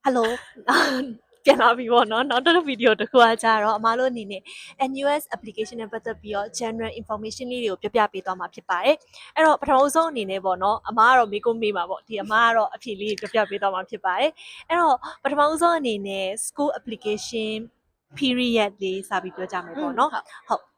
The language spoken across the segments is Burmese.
Hello ပြန်လာပြီပေါ့နော်နောက်တစ်ဗီဒီယိုတစ်ခုကကြတော့အမားတို့အနေနဲ့ NUS application နဲ့ပတ်သက်ပြီးတော့ general information လေးတွေကိုပြပေးသွားမှာဖြစ်ပါတယ်အဲ့တော့ပထမဆုံးအနေနဲ့ပေါ့နော်အမားကတော့မေးခွန်းမေးမှာပေါ့ဒီအမားကတော့အဖြေလေးပြပေးသွားမှာဖြစ်ပါတယ်အဲ့တော့ပထမဆုံးအနေနဲ့ school application period လေးစပြီးပြောကြမယ်ပေါ့နော်ဟုတ်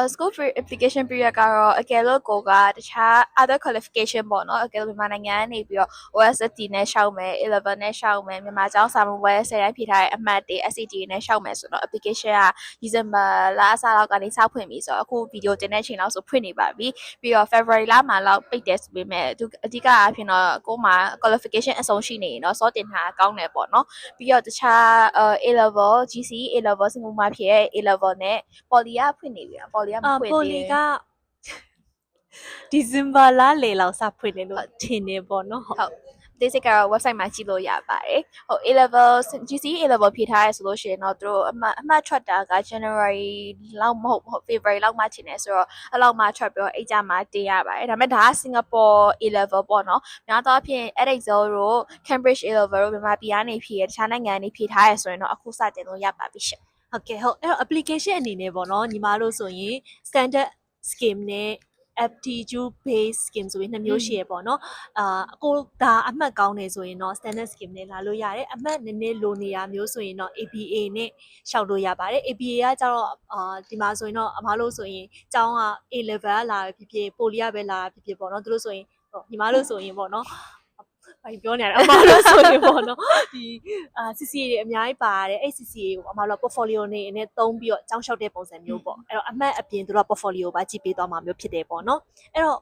school free application period ကတော့အကယ်လို့ကိုကတခြား other qualification ပေါ့နော်အကယ်လို့မြန်မာနိုင်ငံကနေပြီးတော့ OSCE နဲ့ရှောက်မယ်11နဲ့ရှောက်မယ်မြန်မာကျောင်းစာမေးပွဲ10တိုင်းဖြေထားတဲ့အမှတ်တွေ SCT နဲ့ရှောက်မယ်ဆိုတော့ application က December လအစလောက်ကနေစဖွင့်ပြီဆိုတော့အခု video တင်တဲ့အချိန်လောက်ဆိုဖွင့်နေပါပြီပြီးတော့ February လမှာလောက်ပိတ်တယ်ဆိုပေမဲ့သူအဓိကအဖြစ်တော့ကိုမှ qualification အဆုံးရှိနေရင်တော့စောတင်ထားကောင်းတယ်ပေါ့နော်ပြီးတော့တခြားA level GCE A level စင်ကာပူမှာဖြစ်ရဲ့ A level နဲ့ Poly ကဖွင့်နေပြီPoly ကမဖွင့်သေးဘူး Poly က December လလေလောက်စဖွင့်နေလို့ထင်နေပေါ့နော်ဟုတ်ဒီစိတ်ကတော့ website မှာကြည့်လို့ရပါတယ်။ဟုတ် A level GCE A level ဖြေထားရဆိုလို့ရှိရင်တော့သူတို့အမှတ်ထွက်တာက January လောက်မဟုတ် February လောက်မှထင်တယ်ဆိုတော့အဲ့လောက်မှထွက်ပြီးတော့အဲ့ကြမှာတင်ရပါတယ်။ဒါပေမဲ့ဒါက Singapore A level ပေါ့နော်။များသောအားဖြင့် Edexcel တို့ Cambridge A level တို့မြန်မာပြည်ကနေဖြေရတခြားနိုင်ငံကနေဖြေထားရဆိုရင်တော့အခုစတင်လို့ရပါပြီရှင်။ဟုတ်ကဲ့ဟုတ်အဲ့တော့ application အနေနဲ့ပေါ့နော်ညီမတို့ဆိုရင် standard scheme နဲ့ aptitude based scheme ဆိုပြီးနှစ်မျိုးရှိရပေါ့နော်အခုဒါအမှတ်ကောင်းနေဆိုရင်တော့ standard scheme နဲ့လာလို့ရတယ်အမှတ်နည်းနည်းလိုနေရမျိုးဆိုရင်တော့ ABA နဲ့ရှောက်လို့ရပါတယ် ABA ကကျတော့ဒီမှာဆိုရင်တော့အမားလို့ဆိုရင်ကျောင်းက A level ကလာဖြစ်ဖြစ် Poly ကပဲလာဖြစ်ဖြစ်ပေါ့နော်သူတို့ဆိုရင်ညီမတို့ဆိုရင်ပေါ့နော်ဘာပြောနေရလဲအမလို့ဆိုရင်ပေါ့နော်ဒီCCA တွေအများကြီးပါတယ်အဲ့ CCA ကိုအမတို့ portfolio နေနဲ့သုံးပြီးတော့ကျောင်းလျှောက်တဲ့ပုံစံမျိုးပေါ့အဲ့တော့အမှတ်အပြင်သူတို့ portfolio ပါကြည့်ပေးသွားမှာမျိုးဖြစ်တယ်ပေါ့နော်အဲ့တော့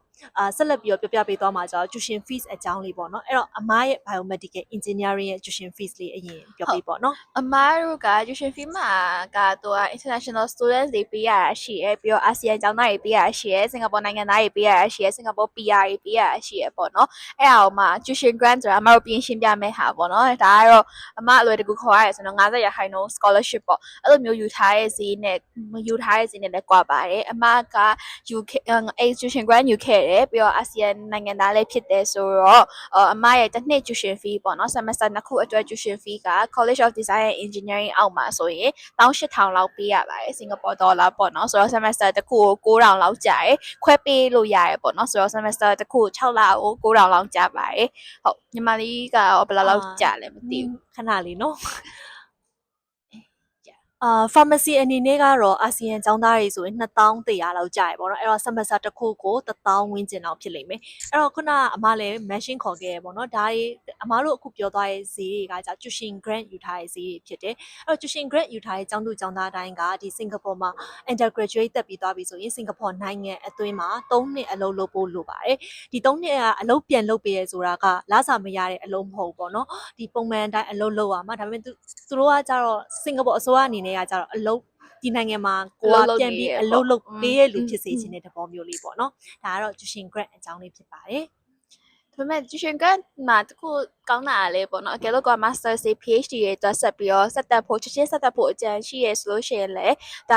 ဆက်လက်ပြီးတော့ပြပေးသွားမှာကျတော့ tuition fees အကြောင်းလေးပေါ့နော်အဲ့တော့အမရဲ့ biomedical engineering ရဲ့ tuition fees လေးအရင်ပြောပေးပေါ့နော်အမတို့က tuition fee မှာကသူက international students တွေပေးရတာရှိရပြီးတော့ ASEAN ကျောင်းသားတွေပေးရတာရှိရစင်ကာပူနိုင်ငံသားတွေပေးရတာရှိရစင်ကာပူ PR တွေပေးရတာရှိရပေါ့နော်အဲ့ဒါကိုမှ tuition grant ဆိုတာအမတို့ပြင်ရှင်းပြမယ့်ဟာပေါ့နော်ဒါကတော့အမအလွယ်တကူခေါ်ရရဆိုတော့50% scholarship ပေါ့အဲ့လိုမျိုးယူထားတဲ့ဈေးနဲ့မယူထားတဲ့ဈေးနဲ့လည်းကွာပါတယ်အမက UK tuition grant ယူခဲ့တယ်ပြီးတော့ ASEAN နိုင်ငံသားလည်းဖြစ်တယ်ဆိုတော့အမရဲ့တစ်နှစ် tuition fee ပေါ့နော် semester နှစ်ခုအတွက် tuition fee က College of Design and Engineering အောက်မှာဆိုရင်18000လောက်ပေးရပါတယ်စင်ကာပူဒေါ်လာပေါ့နော်ဆိုတော့ semester တစ်ခုကို9000လောက်ကျတယ်ခွဲပေးလို့ရတယ်ပေါ့နော်ဆိုတော့ semester တစ်ခု6လကို9000လောက်ကျပါတယ်ဟုတ်ညီမလေးကဘယ်လောက်ကျလဲမသိဘူးခဏလေးနော်pharmacy အနေနဲ့ကတော့ ASEAN ကျောင်းသားတွေဆိုရင်2100လောက်ကြာရပေါ့နော်အဲ့တော့ semester တစ်ခုကို1000ဝန်းကျင်လောက်ဖြစ်လိမ့်မယ်အဲ့တော့ခုနအမလည်း mention ခေါ်ခဲ့ရပေါ့နော်ဒါတွေအမတို့အခုပြောသွားတဲ့ဈေးတွေကကြာ tuition grant ယူထားတဲ့ဈေးတွေဖြစ်တယ်အဲ့တော့ tuition grant ယူထားတဲ့ကျောင်းသူကျောင်းသားတိုင်းကဒီစင်ကာပူမှာ undergraduate တက်ပြီးသွားပြီဆိုရင်စင်ကာပူနိုင်ငံအတွင်းမှာ3နှစ်အလုပ်လုပ်ဖို့လိုပါတယ်ဒီ3နှစ်ကအလုပ်ပြန်လုပ်ပေးရဆိုတာကလစာမရတဲ့အလုပ်မဟုတ်ပေါ့နော်ဒီပုံမှန်အတိုင်းအလုပ်လုပ်ရမှာဒါပေမဲ့သူတို့ကကြတော့စင်ကာပူအစိုးရအနေနဲ့ကကြတော့အလုပ်ဒီနိုင်ငံမှာကိုကပြန်ပြီးအလုပ်လုပ်ပေးရလူဖြစ်စေချင်တဲ့သဘောမျိုးလေးပေါ့နော်ဒါကတော့ tuition grant အကြောင်းလေးဖြစ်ပါတယ်ဒါပေမဲ့ tuition grant မှာတခုကောင်းတာလည်းပေါ့နော်အကယ်လို့က master ဆေး PhD တွေတွက်ဆက်ပြီးတော့ဆက်တက်ဖို့ချက်ချင်းဆက်တက်ဖို့အကြံရှိရဆိုလို့ရှိရင်လည်းဒါ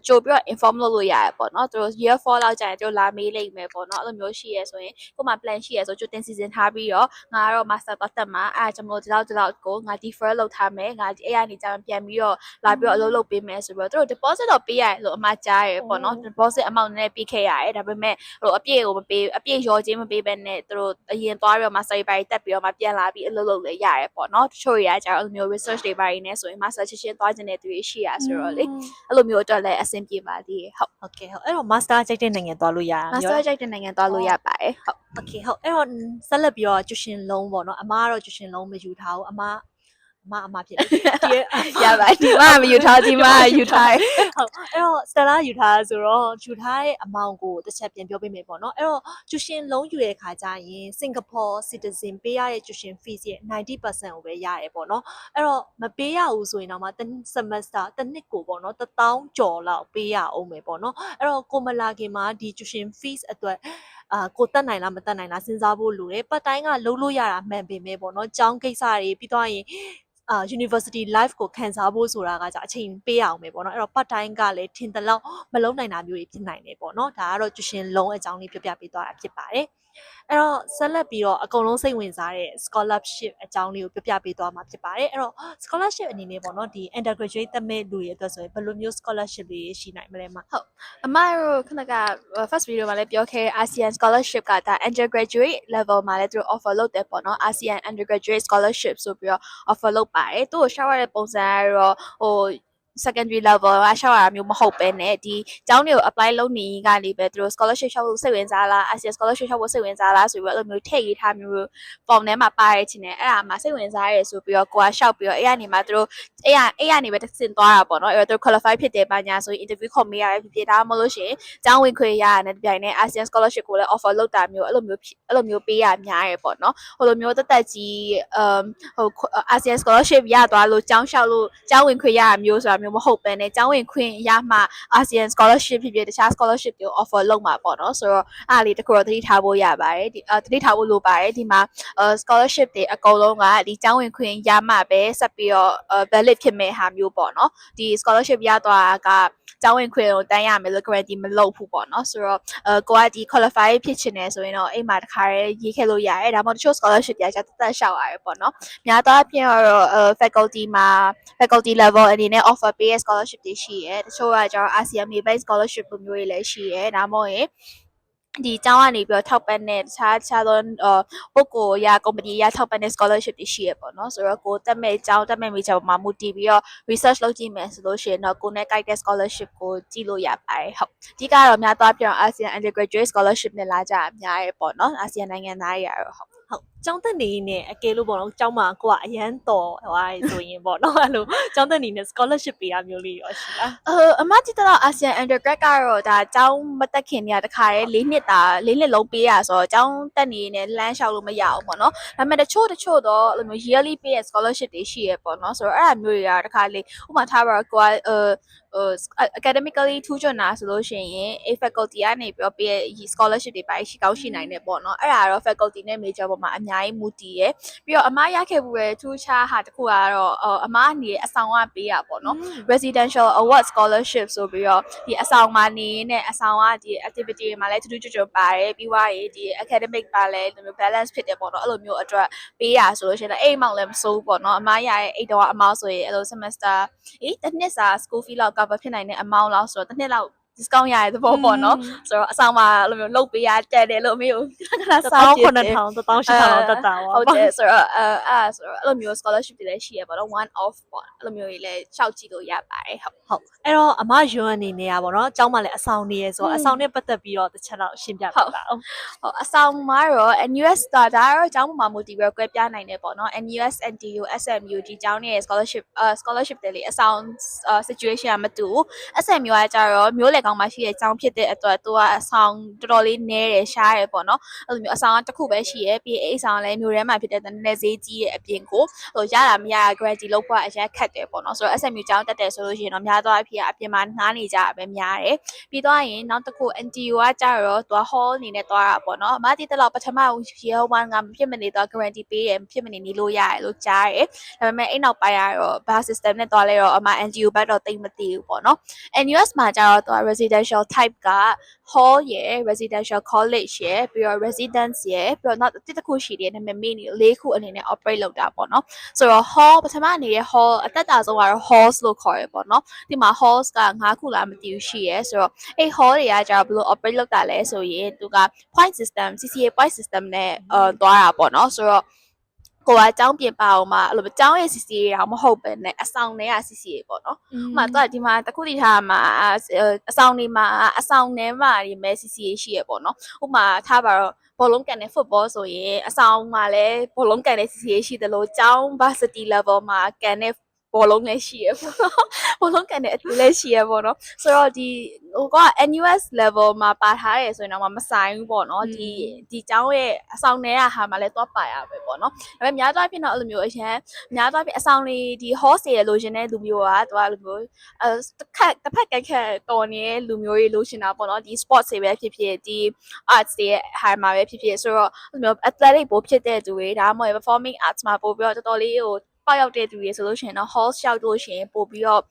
ကြိုပြီးတော့ inform လုပ်လို့ရတယ်ပေါ့နော်သူတို့ year 4လောက်ကြာရင်သူတို့လာမေးလိမ့်မယ်ပေါ့နော်အဲ့လိုမျိုးရှိရဆိုရင်ကိုမှ plan ရှိရဆိုကြိုတင်စီစဉ်ထားပြီးတော့ငါကတော့ master ပတ်သက်မှာအဲ့ဒါကြောင့်မလို့ဒီလောက်ကိုငါ defer လုပ်ထားမယ်ငါအဲ့ရနေကြရင်ပြန်ပြီးတော့လာပြီးတော့အလုပ်လုပ်ပေးမယ်ဆိုပြီးတော့သူတို့ deposit တော့ပေးရတယ်လို့အမှကြားရပေါ့နော် deposit amount နဲ့ပေးခဲ့ရတယ်ဒါပေမဲ့ဟိုအပြည့်ကိုမပေးအပြည့်ရောချင်းမပေးဘဲနဲ့သူတို့အရင်သွားပြီးတော့ master တွေတက်ပြီးတော့မှပြန်လာပြီးအလုပ်လုပ်လေရတယ်ပေါ့နော်တချို့တွေကကျတော့အဲ့လိုမျိုး research တွေပါရင်းနဲ့ဆိုရင် master ချက်ချင်းသွားကျင်တဲ့သူတွေရှိရဆိုတော့လေအဲ့လိုမျိုးအတွက်လည်းအဆင်ပြေပါသေးတယ်ဟုတ်ကဲ့ဟုတ်အဲ့တော့ master ကြိုက်တဲ့နိုင်ငံသွားလို့ရတာ master ကြိုက်တဲ့နိုင်ငံသွားလို့ရပါတယ်ဟုတ် okay ဟုတ်အဲ့တော့ဆက်လက်ပြီးတော့ tuition loan ပေါ့နော်အမကတော့ tuition loan မယူထားဘူးအမဖြစ်တယ်ဒီရပါဒီမှာမယူထားဒီမှာယူထားဟုတ်အဲ့တော့ Stella ယူထားဆိုတော့ယူထားတဲ့ amount ကိုတစ်ချက်ပြန်ပြောပေးမယ်ပေါ့နော်အဲ့တော့ tuition loan ယူတဲ့ခါကျရင် Singapore citizen ပေးရတဲ့ tuition fees ရဲ့90%ကိုပဲရတယ်ပေါ့နော်အဲ့တော့မပေးရဘူးဆိုရင်တော့မှတစ် semester တစ်နှစ်ကိုပေါ့နော်1000ကျော်လောက်ပေးရအောင်မယ်ပေါ့နော်အဲ့တော့ကိုမလာခင်မှာဒီ tuition fees အတွက်ကိုတက်နိုင်လားမတက်နိုင်လားစဉ်းစားဖို့လိုတယ်ပတ်တိုင်းကလုံးလို့ရတာမှန်ပေမဲ့ပေါ့နော်ကျောင်းကိစ္စတွေပြီးတော့ရင်university life ကိုခံစားဖို့ဆိုတာကကြာအချိန်ပေးအောင်ပဲပေါ့နော်အဲ့တော့ part time ကလည်းထင်သလောက်မလုံးနိုင်တာမျိုးတွေဖြစ်နိုင်တယ်ပေါ့နော်ဒါကတော့ tuition loan အကြောင်းလေးပြပြပေးသွားတာဖြစ်ပါတယ် အဲ့တော့ဆက်လက်ပြီးတော့အကုန်လုံးစိတ်ဝင်စားတဲ့ scholarship အကြောင်းလေးကိုပြပြပေးသွားမှာဖြစ်ပါတယ်အဲ့တော့ scholarship အနေနဲ့ပေါ့နော်ဒီ undergraduate တက်မဲ့လူတွေအတွက်ဆိုရင်ဘယ်လိုမျိုး scholarship တွေရှိနိုင်မလဲမ ဟုတ်အမတို့ခဏက first video မှာလည်းပြောခဲ့ ASEAN scholarship ကဒါ undergraduate level မှာလည်းသူတို့ offer လုပ်တယ်ပေါ့နော် ASEAN undergraduate scholarship ဆိုပြီးတော့ offer လုပ်ပါတယ်သူ့ကို shower တဲ့ပုံစံကတော့ဟို secondary level ကရှောက်ရတာမျိုးမဟုတ်ပဲねဒီကျောင်းတွေကို apply လုပ်နေကနေပဲသူတို့ scholarship ရှောက်ဖို့စိတ်ဝင်စားလား ASEAN scholarship ရှောက်ဖို့စိတ်ဝင်စားလားဆိုပြီးတော့အဲ့လိုမျိုးထည့်ရေးထားမျိုး form ထဲမှာပါရခြင်းနဲ့အဲ့ဒါမှစိတ်ဝင်စားရဲဆိုပြီးတော့ကိုကရှောက်ပြီးတော့အဲ့ကနေမှသူတို့အဲ့ကနေပဲတစ်ဆင့်သွားတာပေါ့နော်အဲ့တော့သူတို့ qualify ဖြစ်တယ်ပါညာဆိုရင် interview ခေါ်မေးရတယ်ဖြစ်ဒါမှမဟုတ်လို့ရှိရင်ကျောင်းဝင်ခွင့်ရရတယ်တပြိုင်နက် ASEAN scholarship ကိုလည်း offer လုပ်တာမျိုးအဲ့လိုမျိုးပေးရများရပေါ့နော်ဟိုလိုမျိုးတက်ကြီးဟို ASEAN scholarship ရသွားလို့ကျောင်းလျှောက်လို့ကျောင်းဝင်ခွင့်ရရမျိုးဆိုတာမျိုးမဟုတ်ပဲねကျောင်းဝင်ခွင့်ရမှ ASEAN scholarship ဖြစ်ဖြစ်တခြား scholarship တွေကို offer လုပ်မှာပေါ့နော်ဆိုတော့အားလေးတခုတော့သတိထားဖို့ရပါတယ်ဒီသတိထားဖို့လိုပါတယ်ဒီမှာscholarship တွေအကုန်လုံးကဒီကျောင်းဝင်ခွင့်ရမှပဲဆက်ပြီးတော့valid ဖြစ်မဲ့ဟာမျိုးပေါ့နော်ဒီ scholarship ရသွားတာကကျောင်းဝင်ခွင့်ကိုတန်းရမယ်လို့ guarantee မလုပ်ဘူးပေါ့နော်ဆိုတော့ကိုကဒီ qualify ဖြစ်ချင်တယ်ဆိုရင်တော့အိမ်မှာတစ်ခါရေးခဲ့လို့ရတယ်ဒါမှမဟုတ်တချို့ scholarship တွေကကျတက်ရှောက်ရတယ်ပေါ့နော်များသောအားဖြင့်တော့faculty မှာ faculty level အနေနဲ့ offer ပေးတဲ့ scholarship တွေရှိရဲတချို့ကကျတော့ ASEAN based scholarship လိုမျိုးတွေလည်းရှိရဲဒါမှမဟုတ်ရင်ဒီကျောင်းကနေပြီးတော့ထောက်ပံ့တဲ့တခြားသောပုဂ္ဂိုလ်ရ company ရထောက်ပံ့တဲ့ scholarship တွေရှိရပေါ့နော်ဆိုတော့ကိုတက်မဲ့ကျောင်းတက်မဲ့မိချောမှာမူတည်ပြီးတော့ research လုပ်ကြည့်မယ်ဆိုလို့ရှိရင်တော့ကိုနဲ့ guide တဲ့ scholarship ကိုကြည့်လို့ရပါတယ်ဟုတ်အဓိကတော့များသောအားဖြင့် ASEAN undergraduate scholarship နဲ့လာကြအများရပေါ့နော် ASEAN နိုင်ငံသားတွေကတော့ဟုတ်ကျောင်းတက်နေနဲ့အကယ်လို့ပေါ့နော်ကျောင်းမှာကိုကအရန်တော်ဟွာဆိုရင်ပေါ့နော်အဲ့လိုကျောင်းတက်နေနဲ့ scholarship ပေးရမျိုးလေးရောရှိလားအမကြည့်တော့ ASEAN undergrad ကတော့ဒါကျောင်းမတက်ခင်တည်းကတခါတည်း၄နှစ်လုံးပေးရဆိုတော့ကျောင်းတက်နေနဲ့လမ်းလျှောက်လို့မရအောင်ပေါ့နော်ဒါပေမဲ့တချို့တော့အဲ့လိုမျိုး yearly ပေးရ scholarship တွေရှိရပေါ့နော်ဆိုတော့အဲ့ဒါမျိုးတွေကတခါလေဥပမာထားပါတော့ကိုကacademically ထူးချွန်တာဆိုလို့ရှိရင် A faculty ကနေပြီးတော့ပေးရ scholarship တွေပါရှိကောင်းရှိနိုင်တယ်ပေါ့နော်အဲ့ဒါတော့ faculty နဲ့ major ပေါ်မှာအများကြီးမူတည်ရယ်ပြီးတော့အမရခဲ့မှုရဲ့ထူးခြားဟာတစ်ခုကတော့အမအနေနဲ့အဆောင်ကပေးရပေါ့နော် residential award scholarship ဆိုပြီးတော့ဒီအဆောင်မှာနေနဲ့အဆောင်ကဒီ activity တွေမှာလည်းထူးထူးချွတ်ချွတ်ပါတယ်ပြီးွားရင်ဒီ academic ပါလည်းဒီလို balance ဖြစ်တယ်ပေါ့နော်အဲ့လိုမျိုးအတွက်ပေးရဆိုလို့ရှိရင်အိမ်မောင်လည်းမစိုးဘူးပေါ့နော်အမရရဲ့အိတ်တော့အမောင်ဆိုရင်အဲ့လို semester တစ်နှစ်စာ school fee လောက် cover ဖြစ်နိုင်တဲ့အမောင်လောက်ဆိုတော့တစ်နှစ်လောက် discount ရတဲ့သဘောပေါ့နော်ဆိုတော့အဆောင်မှာအဲ့လိုမျိုးလုတ်ပေးရတက်တယ်လို့မျိုးခဏစားကြည့်တယ်1000 1800လောက်တက်တာပါဟုတ်တယ်ဆိုတော့ဆိုတော့အဲ့လိုမျိုး scholarship တွေလည်းရှိရပါတော့ one off ပေါ့အဲ့လိုမျိုးတွေလည်းရှောက်ကြည့်လို့ရပါတယ်ဟုတ်အဲ့တော့အမယွန်းအနေနဲ့อ่ะဗောနော်အเจ้าမှာလည်းအဆောင်နေရဲဆိုတော့အဆောင်နဲ့ပတ်သက်ပြီးတော့တစ်ချက်တော့ရှင်းပြပေးပါဦးဟုတ်အဆောင်မှာတော့ NUS ဒါတော့အเจ้าမှာမူတည်ပြီးကွဲပြားနိုင်တယ်ပေါ့နော် NUS NTU SMU ဒီအเจ้าနဲ့ scholarship တွေလေအဆောင်situation ကမတူဘူး SMU ကကြတော့မျိုးလေကောင်းမှာရှိတဲ့အကြောင်းဖြစ်တဲ့အတွက်သူကအဆောင်တော်တော်လေးနည်းတယ်ရှားတယ်ပေါ့နော်အဲ့လိုမျိုးအဆောင်ကတစ်ခုပဲရှိရဲပြီးအဲ့အဆောင်လည်းမျိုးထဲမှာဖြစ်တဲ့နည်းနည်းဈေးကြီးရဲ့အပြင်ကိုဟိုရတာမရ guarantee လောက်ဖို့အရင်ခက်တယ်ပေါ့နော်ဆိုတော့ SMU ကျောင်းတက်တယ်ဆိုလို့ရှိရင်တော့များသောအားဖြင့်အပြင်မှာနှားနေကြပဲများတယ်ပြီးတော့ရင်နောက်တစ်ခု NTU ကကြတော့သူက hall အနေနဲ့သွားတာပေါ့နော်အမတိတက်တော့ပထမyear 1ကမဖြစ်မနေတော့ guarantee ပေးတယ်ဖြစ်မနေနေလို့ရတယ်လို့ကြားတယ်ဒါပေမဲ့အဲ့နောက်ပိုင်းကတော့ bar system နဲ့သွားလဲတော့အမ NTU ဘက်တော့တိတ်မသိဘူးပေါ့နော် NUS မှာကျတော့သူက residential type က hall ရယ် residential college ရယ်ပြီးတော့ residence ရယ်ပြီးတော့နောက်တစ်ခုရှိတယ်နာမည်မေ့နေ၄ခုအနေနဲ့ operate လုပ်တာပေါ့နော်ဆိုတော့ hall ပထမအနေနဲ့ hall အသက်တာဆုံးကတော့ halls လို့ခေါ်ရပေါ့နော်ဒီမှာ halls က5ခုလားမသိဘူးရှိရယ်ဆိုတော့အဲ့ hall တွေကကျတော့ဘယ်လို operate လုပ်တာလဲဆိုရင်သူက point system CCA point system နဲ့သွားတာပေါ့နော်ဆိုတော့ကိုကအကြောင်းပြင်ပါအောင်မှာအဲ့လိုအကြောင်းရဲ့ CCA တော့မဟုတ်ပဲနဲ့အဆောင်ထဲက CCA ပေါ့နော်ဥပမာတော့ဒီမှာတခုတည်းထားမှာအဆောင်နေမှာအဆောင်ထဲမှာဒီမဲ့ CCA ရှိရပေါ့နော်ဥပမာထားပါတော့ဘောလုံးကန်တဲ့ football ဆိုရင်အဆောင်မှာလည်းဘောလုံးကန်တဲ့ CCA ရှိတယ်လို့ကျောင်း varsity level မှာကန်တဲ့ဘောလုံးလည်းရှိရပေါ့နော်ဘောလုံးကန်တဲ့အတူလည်းရှိရပေါ့နော်ဆိုတော့ဒီဟိုက NUS level မှာပါထားတယ်ဆိုရင်တော့မဆိုင်ဘူးပေါ့နော်ဒီကျောင်းရဲ့အဆောင်ထဲကဟာမှာလည်းသွားပါရပဲပေါ့နော်ဒါပေမဲ့များသောအားဖြင့်တော့အဲ့လိုမျိုးအရင်များသောအားဖြင့်အဆောင်လေးဒီ host တွေလိုချင်တဲ့လူမျိုးကသူကအဲ့လိုမျိုးတစ်ဖက်ကက်တော်နေတဲ့လူမျိုးတွေလိုချင်တာပေါ့နော်ဒီ sports တွေပဲဖြစ်ဖြစ်ဒီ arts တွေရဲ့ဟာမှာပဲဖြစ်ဖြစ်ဆိုတော့အဲ့လိုမျိုး athletic ပို့ဖြစ်တဲ့သူတွေဒါမှမဟုတ် performing arts မှာပို့ပြီးတော့တော်တော်လေးဟို ပေါက်ရောက်တဲ့သူတွေဆိုလို့ရှိရင်တော့ hall လျှောက်လို့ရှိရင်ပို့ပြီးတော့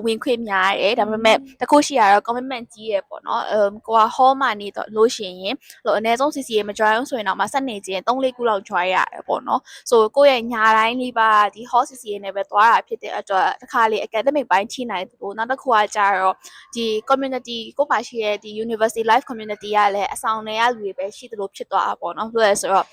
ဝင်ခွင့်များရတယ်ဒါပေမဲ့တခုရှိရတော့ commitment ကြီးရပေါ့နော်ကိုက hall မှာနေတော့လို့ရှိရင်အနည်းဆုံး CCA မ join အောင်ဆိုရင်တော့မှဆက်နေခြင်း3-4ခုလောက် join ရတယ်ပေါ့နော်ဆိုကိုယ့်ရဲ့ညာတိုင်းလေးပါဒီ hall CCA နဲ့ပဲသွားတာဖြစ်တဲ့အတွက်တစ်ခါလေ academic ပိုင်းထိနိုင်တယ်လို့နောက်တစ်ခုကကြတော့ဒီ community ကိုပါရှိရဲ့ဒီ university life community ကလည်းအဆောင်တွေကလူတွေပဲရှိသလိုဖြစ်သွားတာပေါ့နော်ဆိုတော့